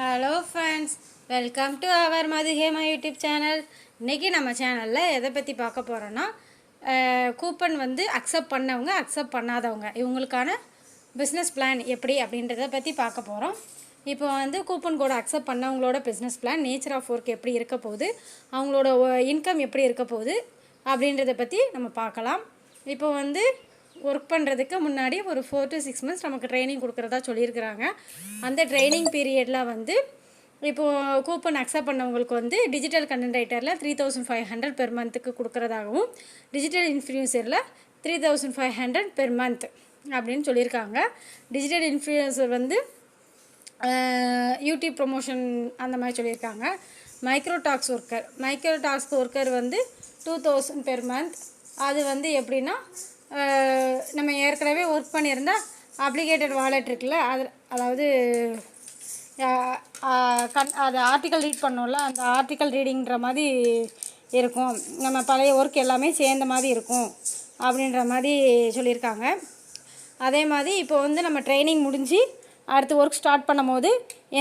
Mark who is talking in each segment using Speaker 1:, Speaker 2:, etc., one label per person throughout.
Speaker 1: Hello friends, welcome to our Madhuhema YouTube channel. இன்றைக்கி நம்ம சேனலில் எதை பற்றி பார்க்க போகிறோன்னா, கூப்பன் வந்து அக்செப்ட் பண்ணவங்க அக்செப்ட் பண்ணாதவங்க இவங்களுக்கான பிஸ்னஸ் பிளான் எப்படி அப்படின்றத பற்றி பார்க்க போகிறோம். இப்போ வந்து கூப்பன் கோடை அக்செப்ட் பண்ணவங்களோட business plan, nature of work எப்படி இருக்க போகுது, அவங்களோட இன்கம் எப்படி இருக்க போகுது அப்படின்றத பற்றி நம்ம பார்க்கலாம். இப்போ வந்து ஒர்க் பண்ணுறதுக்கு முன்னாடி ஒரு 4 to 6 months நமக்கு ட்ரைனிங் கொடுக்குறதா சொல்லியிருக்கிறாங்க. அந்த ட்ரைனிங் பீரியடில் வந்து இப்போது கூப்பன் அக்செப்ட் பண்ணவங்களுக்கு வந்து டிஜிட்டல் கண்டென்ட் ரைட்டரில் 3500 பெர் மந்த்துக்கு கொடுக்குறதாகவும், டிஜிட்டல் இன்ஃப்ளூயன்சரில் 3500 பெர் மந்த் அப்படின்னு சொல்லியிருக்காங்க. டிஜிட்டல் இன்ஃப்ளூயன்சர் வந்து யூடியூப் ப்ரொமோஷன் அந்த மாதிரி சொல்லியிருக்காங்க. மைக்ரோ டாஸ்க் ஒர்க்கர் வந்து 2000 பெர் மந்த். அது வந்து எப்படின்னா, நம்ம ஏற்கனவே ஒர்க் பண்ணியிருந்தால் அப்ளிகேட்டட் வாலெட் இருக்குல்ல, அதாவது அது ஆர்டிக்கல் ரீட் பண்ணோம்ல, அந்த ஆர்டிக்கல் ரீடிங்கிற மாதிரி இருக்கும். நம்ம பழைய ஒர்க் எல்லாமே சேர்ந்த மாதிரி இருக்கும் அப்படின்ற மாதிரி சொல்லியிருக்காங்க. அதே மாதிரி இப்போ வந்து நம்ம ட்ரைனிங் முடிஞ்சு அடுத்து ஒர்க் ஸ்டார்ட் பண்ணும் போது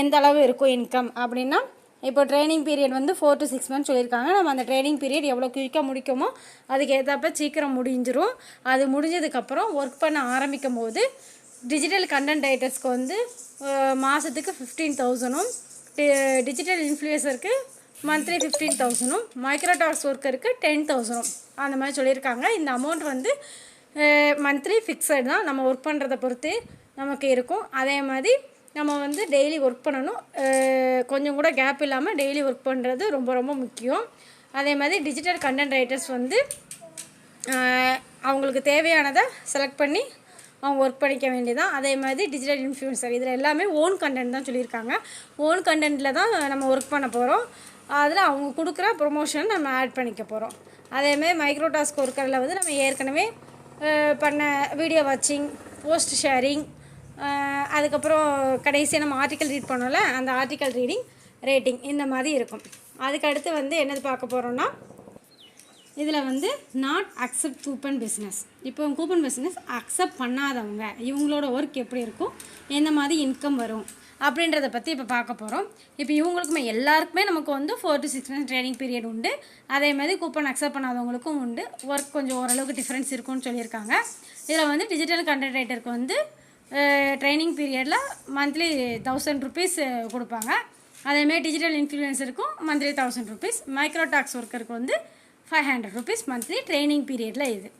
Speaker 1: எந்த அளவு இருக்கும் இன்கம் அப்படின்னா, இப்போ ட்ரைனிங் பீரியட் வந்து 4 to 6 months சொல்லியிருக்காங்க. நம்ம அந்த ட்ரைனிங் பீரியட் எவ்வளோ குயிக்காக முடிக்குமோ அதுக்கு ஏற்றப்ப சீக்கிரம் முடிஞ்சிடும். அது முடிஞ்சதுக்கப்புறம் ஒர்க் பண்ண ஆரம்பிக்கும் போது டிஜிட்டல் கண்டென்ட் ரைட்டர்ஸ்க்கு வந்து மாதத்துக்கு 15,000, டிஜிட்டல் இன்ஃப்ளூயன்சருக்கு மந்த்லி 15,000, மைக்ரோ டாஸ்க் ஒர்க்கருக்கு 10,000 அந்த மாதிரி சொல்லியிருக்காங்க. இந்த அமௌண்ட் வந்து மந்த்லி ஃபிக்ஸட் தான், நம்ம ஒர்க் பண்ணுறதை பொறுத்து நமக்கு இருக்கும். அதே மாதிரி நம்ம வந்து டெய்லி ஒர்க் பண்ணணும், கொஞ்சம் கூட கேப் இல்லாமல் டெய்லி ஒர்க் பண்ணுறது ரொம்ப ரொம்ப முக்கியம். அதே மாதிரி டிஜிட்டல் கண்டென்ட் ரைட்டர்ஸ் வந்து அவங்களுக்கு தேவையானதை செலக்ட் பண்ணி அவங்க ஒர்க் பண்ணிக்க வேண்டியதான். அதே மாதிரி டிஜிட்டல் இன்ஃப்ளூயன்சர் இதில் எல்லாமே ஓன் கண்டென்ட் தான் சொல்லியிருக்காங்க. ஓன் கண்டென்ட்டில் தான் நம்ம ஒர்க் பண்ண போகிறோம். அதில் அவங்க கொடுக்குற ப்ரொமோஷன் நம்ம ஆட் பண்ணிக்க போகிறோம். அதேமாதிரி மைக்ரோ டாஸ்க் ஒர்க்கரில் வந்து நம்ம ஏற்கனவே பண்ண வீடியோ வாட்சிங், போஸ்ட் ஷேரிங், அதுக்கப்புறம் கடைசியாக நம்ம ஆர்டிக்கல் ரீட் பண்ணோம்ல, அந்த ஆர்டிக்கல் ரீடிங், ரேட்டிங் இந்த மாதிரி இருக்கும். அதுக்கடுத்து வந்து என்னது பார்க்க போகிறோன்னா, இதில் வந்து நாட் அக்செப்ட் கூப்பன் பிஸ்னஸ். இப்போ கூப்பன் பிஸ்னஸ் அக்செப்ட் பண்ணாதவங்க இவங்களோட ஒர்க் எப்படி இருக்கும், எந்த மாதிரி இன்கம் வரும் அப்படின்றத பற்றி இப்போ பார்க்க போகிறோம். இப்போ இவங்களுக்குமே எல்லாருக்குமே நமக்கு வந்து 4 to 6 months ட்ரைனிங் பீரியட் உண்டு. அதே மாதிரி கூப்பன் அக்செப்ட் பண்ணாதவங்களுக்கும் உண்டு. ஒர்க் கொஞ்சம் ஓரளவுக்கு டிஃப்ரென்ஸ் இருக்கும்னு சொல்லியிருக்காங்க. இதில் வந்து டிஜிட்டல் கண்டென்ட் ரைட்டருக்கு வந்து ட்ரைனிங் பீரியடில் மந்த்லி 1000 rupees கொடுப்பாங்க. அதேமாதிரி டிஜிட்டல் இன்ஃப்ளூயன்சருக்கும் மந்த்லி 1000 rupees, மைக்ரோ டாஸ்க் ஒர்க்கருக்கு வந்து 500 rupees மந்த்லி ட்ரைனிங் பீரியடில். இது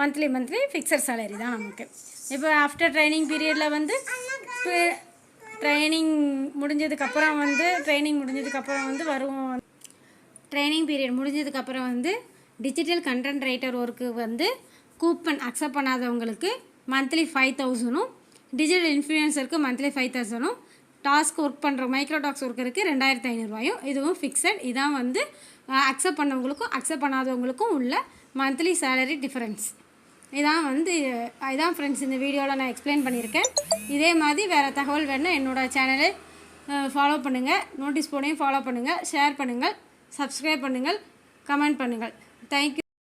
Speaker 1: மந்த்லி ஃபிக்ஸட் சேலரி தான் நமக்கு. இப்போ ஆஃப்டர் ட்ரைனிங் பீரியடில் வந்து ட்ரைனிங் முடிஞ்சதுக்கப்புறம் வரும். ட்ரைனிங் பீரியட் முடிஞ்சதுக்கப்புறம் வந்து டிஜிட்டல் கண்டென்ட் ரைட்டர் ஒர்க்கு வந்து கூப்பன் அக்செப்ட் பண்ணாதவங்களுக்கு மந்த்லி 5,000, டிஜிட்டல் இன்ஃப்ளூயன்சருக்கு மந்த்லி 5,000, டாஸ்க் ஒர்க் பண்ணுற மைக்ரோ டாஸ்க் ஒர்க்கருக்கு 2,500. இதுவும் ஃபிக்ஸட். இதான் வந்து அக்செப்ட் பண்ணவங்களுக்கும் அக்செப்ட் பண்ணாதவங்களுக்கும் உள்ள மந்த்லி சேலரி டிஃப்ரென்ஸ். இதான் ஃப்ரெண்ட்ஸ் இந்த வீடியோவில் நான் எக்ஸ்பிளைன் பண்ணியிருக்கேன். இதே மாதிரி வேறு தகவல் வேணுன்னா என்னோடய சேனலை ஃபாலோ பண்ணுங்கள், நோட்டீஸ் போர்டையும் ஃபாலோ பண்ணுங்கள், ஷேர் பண்ணுங்கள், சப்ஸ்கிரைப் பண்ணுங்கள், கமெண்ட் பண்ணுங்கள். தேங்க்யூ.